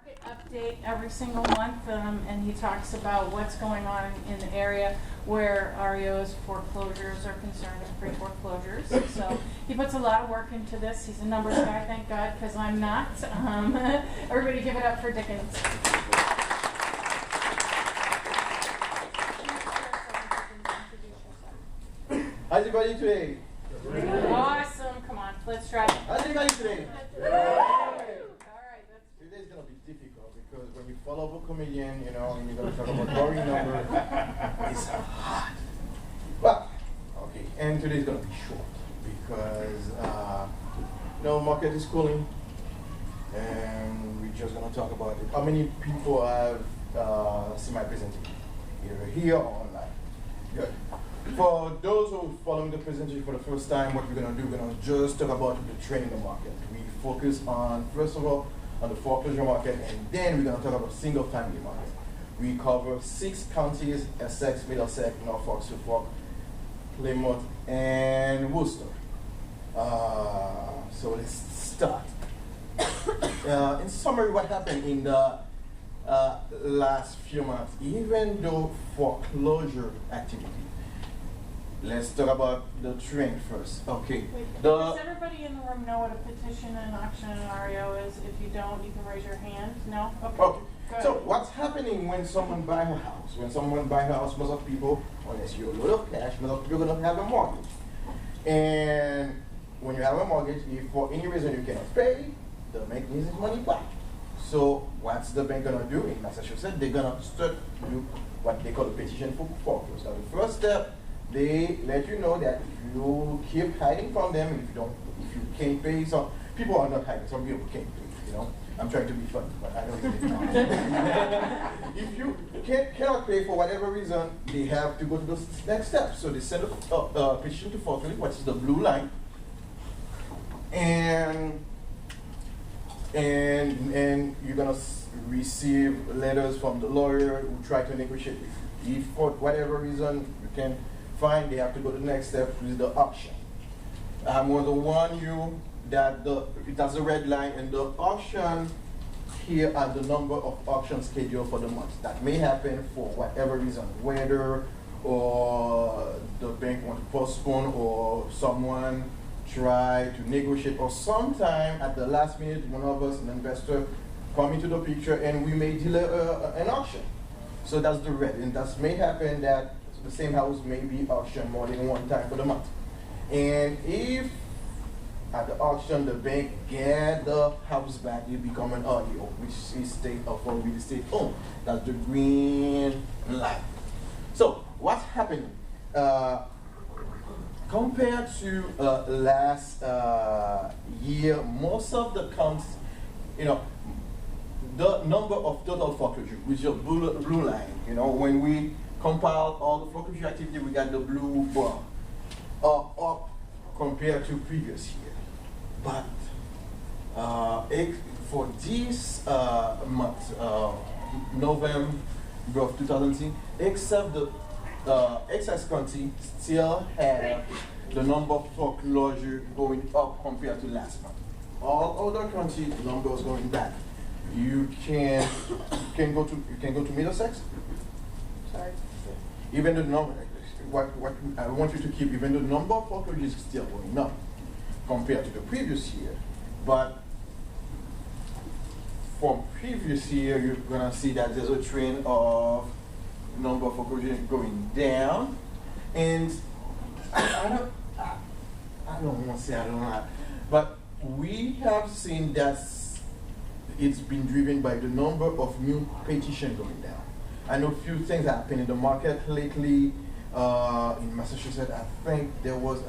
market update every single month, and he talks about what's going on in the area where REO's foreclosures are concerned and pre-foreclosures. So he puts a lot of work into this. He's a numbers guy, thank God, because I'm not. Everybody give it up for Dickens. How's everybody today? Awesome. Come on, let's try it. How's everybody today? All right, that's Today's going to be difficult because when you follow a comedian, you know, and you're going to talk about boring numbers, it's hard. But, okay, and today's going to be short because, market is cooling and we're just going to talk about it. How many people have seen my presentation? Either here or online? Good. For those who are following the presentation for the first time, what we're going to do, we're going to just talk about the trend in the market. We focus on, first of all, on the foreclosure market, and then we're going to talk about single family market. We cover 6 counties: Essex, Middlesex, Norfolk, Suffolk, Plymouth, and Worcester. So let's start. In summary, what happened in the last few months, even though foreclosure activity. Let's talk about the trend first. Okay. Wait, does everybody in the room know what a petition, an auction, and an REO is? If you don't, you can raise your hand. No? Okay. Okay. So what's happening when someone buys a house? When someone buys a house, most of people, unless you have a lot of cash, most of people are going to have a mortgage. And when you have a mortgage, if for any reason you cannot pay, the bank needs its money back. So what's the bank going to do? In Massachusetts, they're going to start do what they call a petition for foreclosure. So the first step, they let you know that if you keep hiding from them, if you can't pay, some people are not hiding, some people can't pay, you know. I'm trying to be funny, but I don't really know. If you cannot pay for whatever reason, they have to go to the next step. So they send a petition to foreclosure, which is the blue line, and you're gonna receive letters from the lawyer who try to negotiate with you. If for whatever reason you can find, they have to go to the next step, which is the auction. I'm going to warn you that that's a red line, and the auction here are the number of auctions scheduled for the month. That may happen for whatever reason, whether or the bank want to postpone, or someone try to negotiate, or sometime at the last minute, one of us, an investor, come into the picture and we may delay an auction. So that's the red, and that may happen that the same house may be auctioned more than one time for the month. And if at the auction the bank get the house back, you become an REO, which is state of real estate owned. That's the green line. So what's happening? Compared to last year, most of the counts, the number of total foreclosure, which is the blue line, when we compile all the foreclosure activity, we got the blue bar, up compared to previous year. But for this month, November of 2010, except the Essex County still had the number of foreclosure going up compared to last month. All other counties, the number was going back. You can go to Middlesex. sorry. Even the number, what I want you to keep, even the number of foreclosures is still going up compared to the previous year. But from previous year, you're gonna see that there's a trend of number of foreclosures going down, and I don't want to say I don't know, but we have seen that it's been driven by the number of new petitions going down. I know a few things happen in the market lately. In Massachusetts, I think there was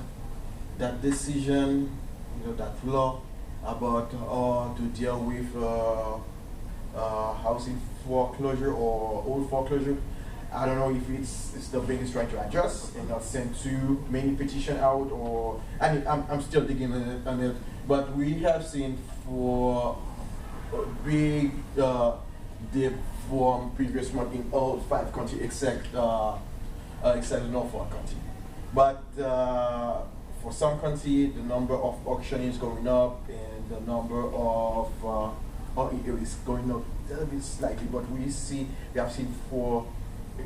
that decision, that law about to deal with housing foreclosure or old foreclosure. I don't know if it's the bank is trying to adjust and not send too many petitions out, or I'm still digging on it. But we have seen for a big dip from previous month in all 5 counties except Norfolk County. But for some counties, the number of auctions is going up, and the number of or it is going up a little bit slightly, but we have seen for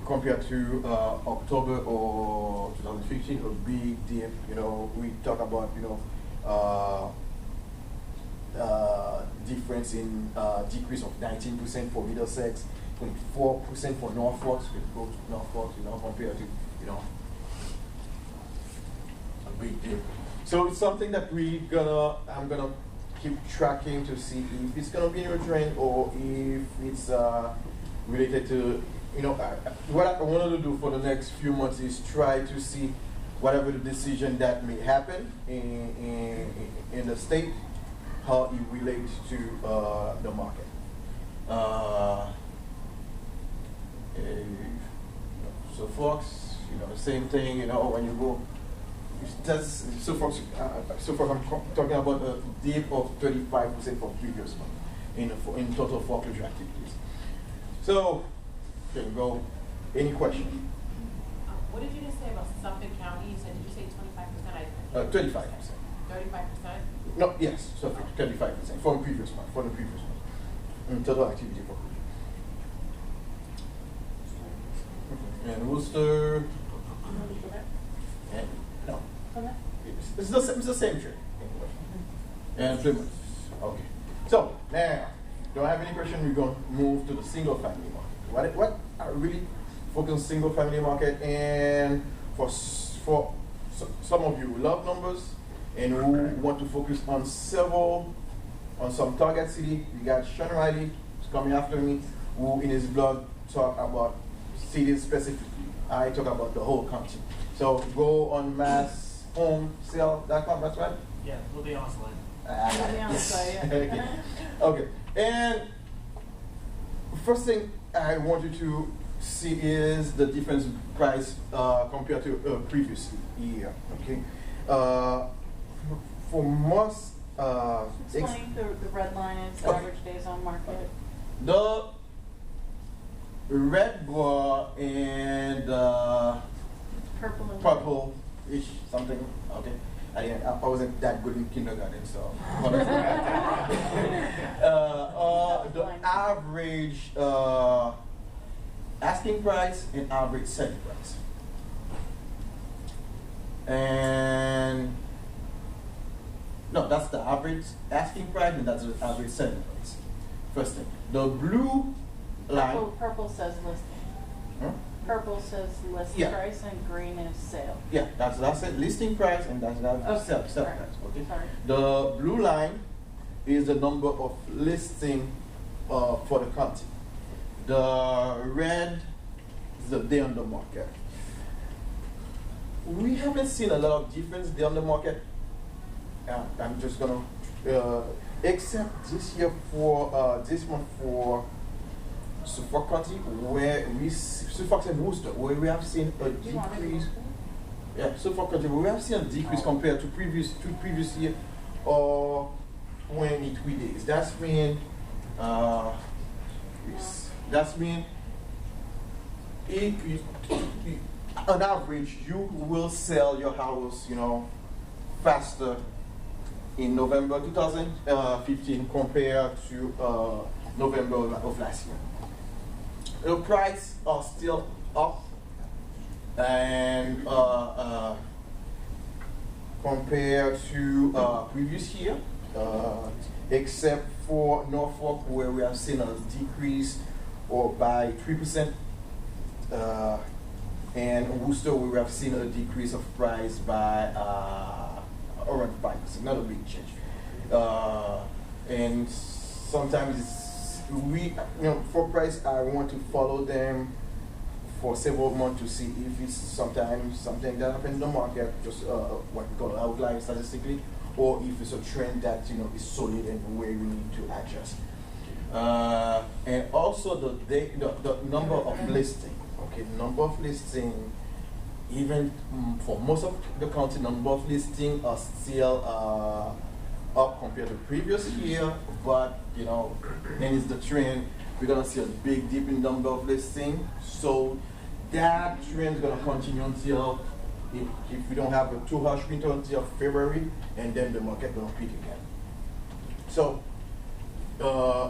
compared to October or 2015 a big dip. You know, we talk about difference in decrease of 19% for Middlesex, 24% for Norfolk. We go to Norfolk, compared to a big dip. So it's something that I'm gonna keep tracking to see if it's gonna be a trend or if it's related to what I wanted to do for the next few months is try to see whatever the decision that may happen in the state, how it relates to the market. So folks, same thing, when you go, so far I'm talking about a dip of 35% for previous month in total foreclosure activities. So, can you go, any question? What did you just say about Suffolk County? You said, did you say 25%? 35%. 35%? No, yes, Suffolk, 35% for the previous month, in total activity for and Worcester, and no, it's the same trade. And Plymouth. Okay. So now, don't have any question. We're going to move to the single family market. What are really focused on single family market, and for some of you who love numbers and who want to focus on some target city, we got Sean Riley who's coming after me, who in his blog talk about cities specifically. I talk about the whole county. So go on masshomesale.com, that's right? Yeah, we'll be on slide. We'll be on the site, yeah. Okay. Okay. And first thing I want you to see is the difference in price compared to previous year. Okay. For most Explain the red line is average days on market. the red bar and purple-ish something. Okay. I wasn't that good in kindergarten, so. The average asking price and average selling price. And no, that's the average asking price and that's the average selling price. First thing. The blue line. Purple says listing. Huh? Purple says list Yeah. price and green is sale. Yeah, that's it. Listing price and that's Okay, sell right. price. Okay. Sorry. The blue line is the number of listing for the county. The red is the day on the market. We haven't seen a lot of difference day on the market. I'm just gonna except this year for this month for Suffolk County, where Suffolk and Worcester, where we have seen a decrease. Yeah, Suffolk County, where we have seen a decrease compared to previous year or 23 days. That's mean on average you will sell your house, faster in November 2015 compared to November of last year. The price are still up, and compared to previous year, except for Norfolk, where we have seen a decrease or by 3%, and Worcester, where we have seen a decrease of price by around 5%, not a big change. And sometimes it's for price, I want to follow them for several months to see if it's sometimes something that happens in the market, just what we call outlier statistically, or if it's a trend that is solid and where we need to adjust. And also the number of listing. Okay, number of listing. Even for most of the county, number of listings are still up compared to previous year, but then it's the trend. We're gonna see a big dip in number of listings, so that trend is gonna continue until if we don't have a too harsh winter until February, and then the market gonna peak again. So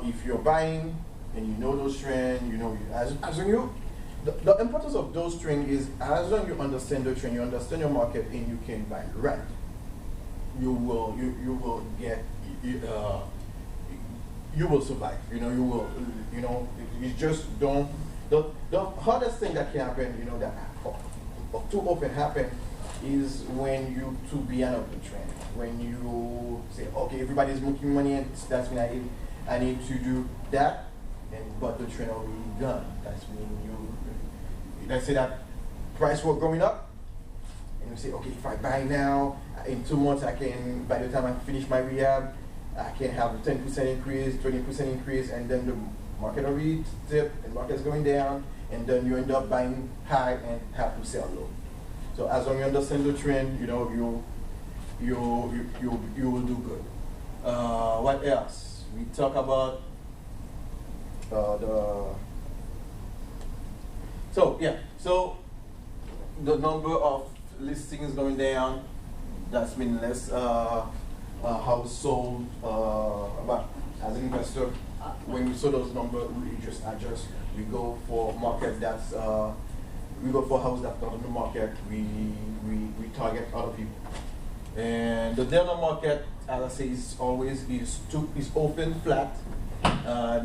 if you're buying and you know those trends, you know, as when you, the importance of those trends is as long as you understand the trend, you understand your market, and you can buy right, you will get, you will survive. You know, you will, you know, you just don't, the hardest thing that can happen, you know, that too often happen is when you too behind of the trend. When you say, okay, everybody's making money and that's when I need to do that, but the trend already gone. That's when you, let's say that price was going up, and you say, okay, if I buy now, in 2 months I can, by the time I finish my rehab, I can have a 10% increase, 20% increase, and then the market already dipped, and market's going down, and then you end up buying high and have to sell low. So as long as you understand the trend, you know, you will do good. What else? We talk about so the number of listings going down. That's been less household. But as an investor, when we saw those numbers, we just adjust. We go for market that's we go for house that's not on the market. We target other people. And the Delta market, as I say, is always is open, flat.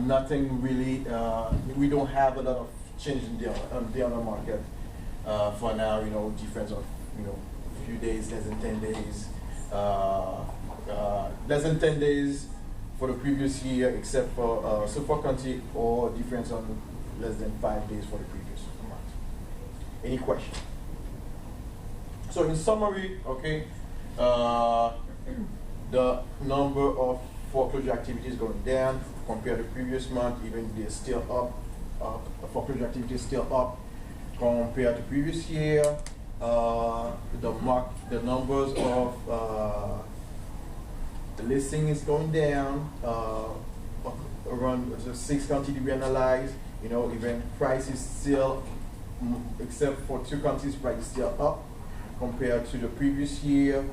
Nothing really. We don't have a lot of change in the other market for now. You know, difference of a few days, less than 10 days, less than 10 days for the previous year, except for Suffolk County, or difference on less than 5 days for the previous month. Any question? So in summary, okay. The number of foreclosure activities going down compared to previous month, even they're still up. The foreclosure activity is still up compared to previous year. The numbers of the listing is going down. Around the 6 counties we analyze, you know, even price is still, except for 2 counties, price is still up compared to the previous year.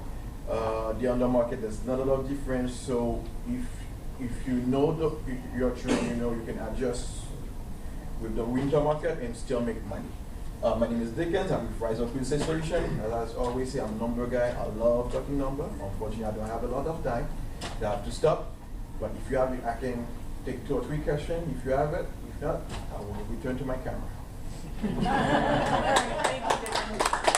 The under market, there's not a lot of difference. So if you know your trend, you know you can adjust with the winter market and still make money. My name is Dickens. I'm with Rise Up Real Estate Solution. As I always say, I'm a number guy. I love talking number. Unfortunately, I don't have a lot of time. I have to stop. But if you have it, I can take 2 or 3 questions if you have it. If not, I will return to my camera. All right, thank you, Dickens.